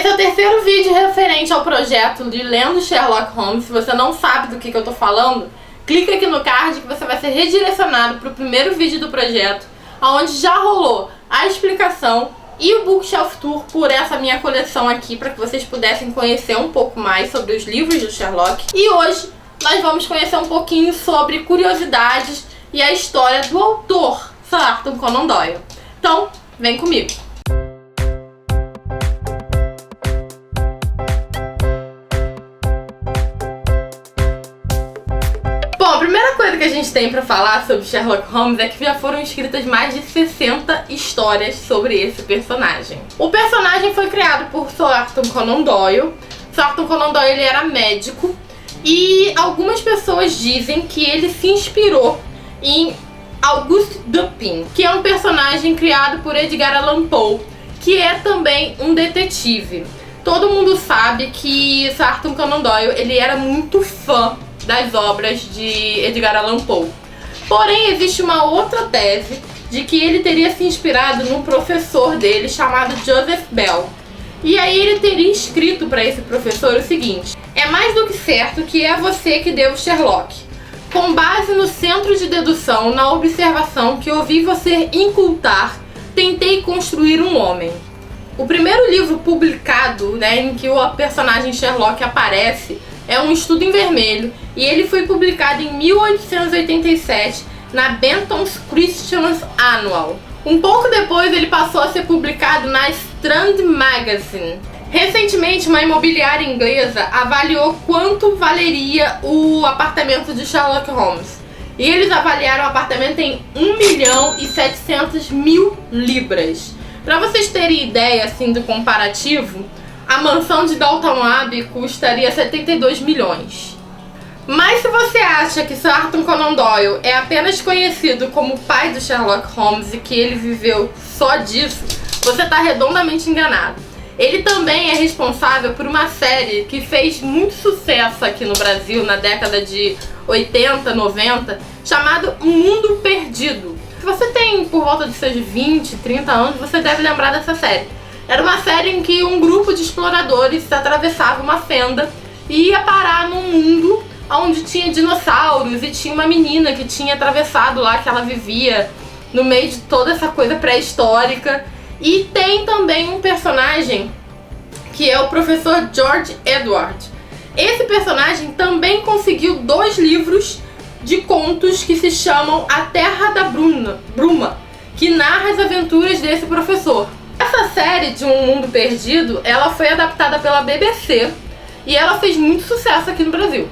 Esse é o terceiro vídeo referente ao projeto de Lendo Sherlock Holmes. Se você não sabe do que eu tô falando, clica aqui no card que você vai ser redirecionado para o primeiro vídeo do projeto, onde já rolou a explicação e o Bookshelf Tour por essa minha coleção aqui, para que vocês pudessem conhecer um pouco mais sobre os livros do Sherlock. E hoje nós vamos conhecer um pouquinho sobre curiosidades e a história do autor, Sir Arthur Conan Doyle. Então, vem comigo! Bom, a primeira coisa que a gente tem pra falar sobre Sherlock Holmes é que já foram escritas mais de 60 histórias sobre esse personagem. O personagem foi criado por Sir Arthur Conan Doyle. Sir Arthur Conan Doyle ele era médico e algumas pessoas dizem que ele se inspirou em Auguste Dupin, que é um personagem criado por Edgar Allan Poe, que é também um detetive. Todo mundo sabe que Sir Arthur Conan Doyle ele era muito fã das obras de Edgar Allan Poe. Porém, existe uma outra tese de que ele teria se inspirado num professor dele chamado Joseph Bell. E aí ele teria escrito para esse professor o seguinte: é mais do que certo que é você que deu o Sherlock. Com base no centro de dedução, na observação que ouvi você incultar, tentei construir um homem. O primeiro livro publicado, em que o personagem Sherlock aparece é Um Estudo em Vermelho, e ele foi publicado em 1887 na Bentham Christian's Annual. Um pouco depois ele passou a ser publicado na Strand Magazine. Recentemente, uma imobiliária inglesa avaliou quanto valeria o apartamento de Sherlock Holmes. E eles avaliaram o apartamento em 1.700.000 libras. Para vocês terem ideia assim do comparativo, a mansão de Downton Abbey custaria 72 milhões. Mas se você acha que Sir Arthur Conan Doyle é apenas conhecido como o pai do Sherlock Holmes e que ele viveu só disso, você está redondamente enganado. Ele também é responsável por uma série que fez muito sucesso aqui no Brasil na década de 80, 90, chamado Um Mundo Perdido. Se você tem por volta de seus 20, 30 anos, você deve lembrar dessa série. Era uma série em que um grupo de exploradores atravessava uma fenda e ia parar num mundo onde tinha dinossauros e tinha uma menina que tinha atravessado lá, que ela vivia no meio de toda essa coisa pré-histórica. E tem também um personagem que é o professor George Edward. Esse personagem também conseguiu 2 livros de contos que se chamam A Terra da Bruma, que narra as aventuras desse professor. Essa série de Um Mundo Perdido, ela foi adaptada pela BBC e ela fez muito sucesso aqui no Brasil.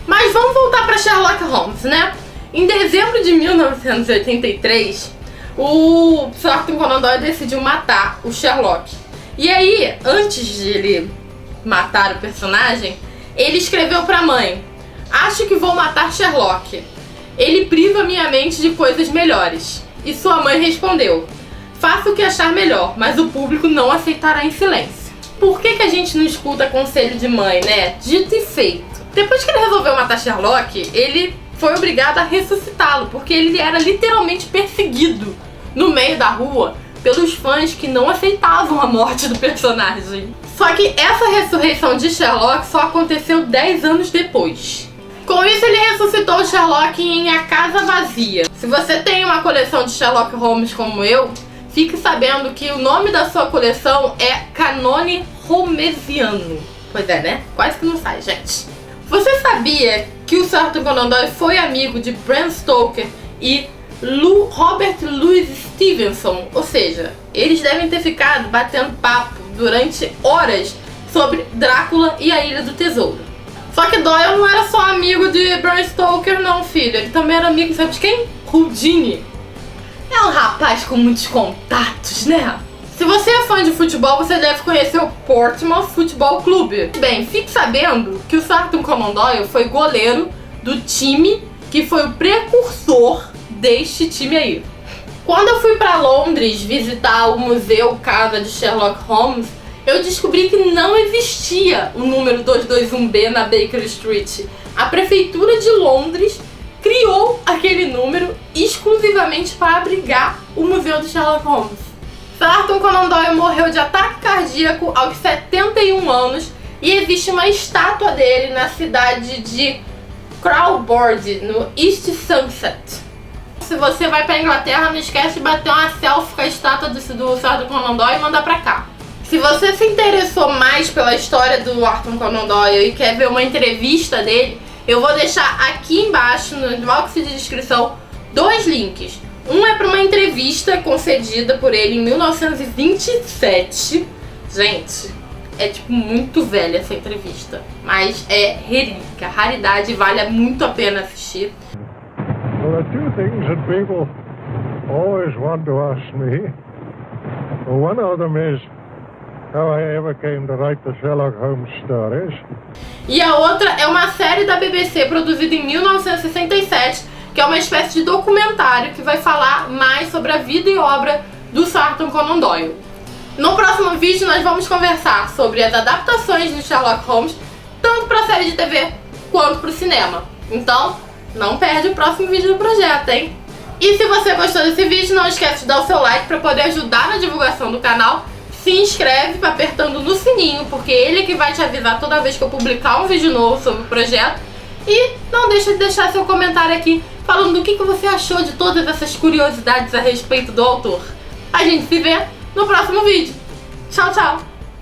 Mas vamos voltar para Sherlock Holmes, né? Em dezembro de 1983, o Sir Arthur Conan Doyle decidiu matar o Sherlock. E aí, antes de ele matar o personagem, ele escreveu para a mãe: acho que vou matar Sherlock. Ele priva minha mente de coisas melhores. E sua mãe respondeu: faça o que achar melhor, mas o público não aceitará em silêncio. Por que a gente não escuta conselho de mãe, né? Dito e feito. Depois que ele resolveu matar Sherlock, ele foi obrigado a ressuscitá-lo, porque ele era literalmente perseguido no meio da rua pelos fãs que não aceitavam a morte do personagem. Só que essa ressurreição de Sherlock só aconteceu 10 anos depois. Com isso, ele ressuscitou Sherlock em A Casa Vazia. Se você tem uma coleção de Sherlock Holmes como eu, fique sabendo que o nome da sua coleção é Canone Holmesiano. Pois é, né? Quase que não sai, gente. Você sabia que o Sir Arthur Conan Doyle foi amigo de Bram Stoker e Robert Louis Stevenson? Ou seja, eles devem ter ficado batendo papo durante horas sobre Drácula e a Ilha do Tesouro. Só que Doyle não era só amigo de Bram Stoker não, filho. Ele também era amigo, sabe de quem? Houdini. É um rapaz com muitos contatos, né? Se você é fã de futebol, você deve conhecer o Portsmouth Football Club. Bem, fique sabendo que o Sir Arthur Conan Doyle foi goleiro do time que foi o precursor deste time aí. Quando eu fui para Londres visitar o Museu Casa de Sherlock Holmes, eu descobri que não existia o número 221B na Baker Street. A prefeitura de Londres criou aquele número exclusivamente para abrigar o Museu de Sherlock Holmes. Sir Arthur Conan Doyle morreu de ataque cardíaco aos 71 anos e existe uma estátua dele na cidade de Crawford, no East Sunset. Se você vai pra Inglaterra, não esquece de bater uma selfie com a estátua do Sir Arthur Conan Doyle e mandar pra cá. Se você se interessou mais pela história do Arthur Conan Doyle e quer ver uma entrevista dele, eu vou deixar aqui embaixo no box de descrição 2 links. Um é para uma entrevista concedida por ele em 1927. Gente, é tipo muito velha essa entrevista, mas é relíquia, raridade, vale muito a pena assistir. Well, there are 2 things that people always want to ask me. One of them is how I ever came to write the Sherlock Holmes stories. E a outra é uma série da BBC produzida em 1967, que é uma espécie de documentário que vai falar mais sobre a vida e obra do Sir Arthur Conan Doyle. No próximo vídeo nós vamos conversar sobre as adaptações de Sherlock Holmes, tanto para a série de TV quanto para o cinema. Então, não perde o próximo vídeo do projeto, hein? E se você gostou desse vídeo, não esquece de dar o seu like para poder ajudar na divulgação do canal. Se inscreve apertando no sininho, porque ele é que vai te avisar toda vez que eu publicar um vídeo novo sobre o projeto. E não deixa de deixar seu comentário aqui falando do que você achou de todas essas curiosidades a respeito do autor. A gente se vê no próximo vídeo. Tchau, tchau!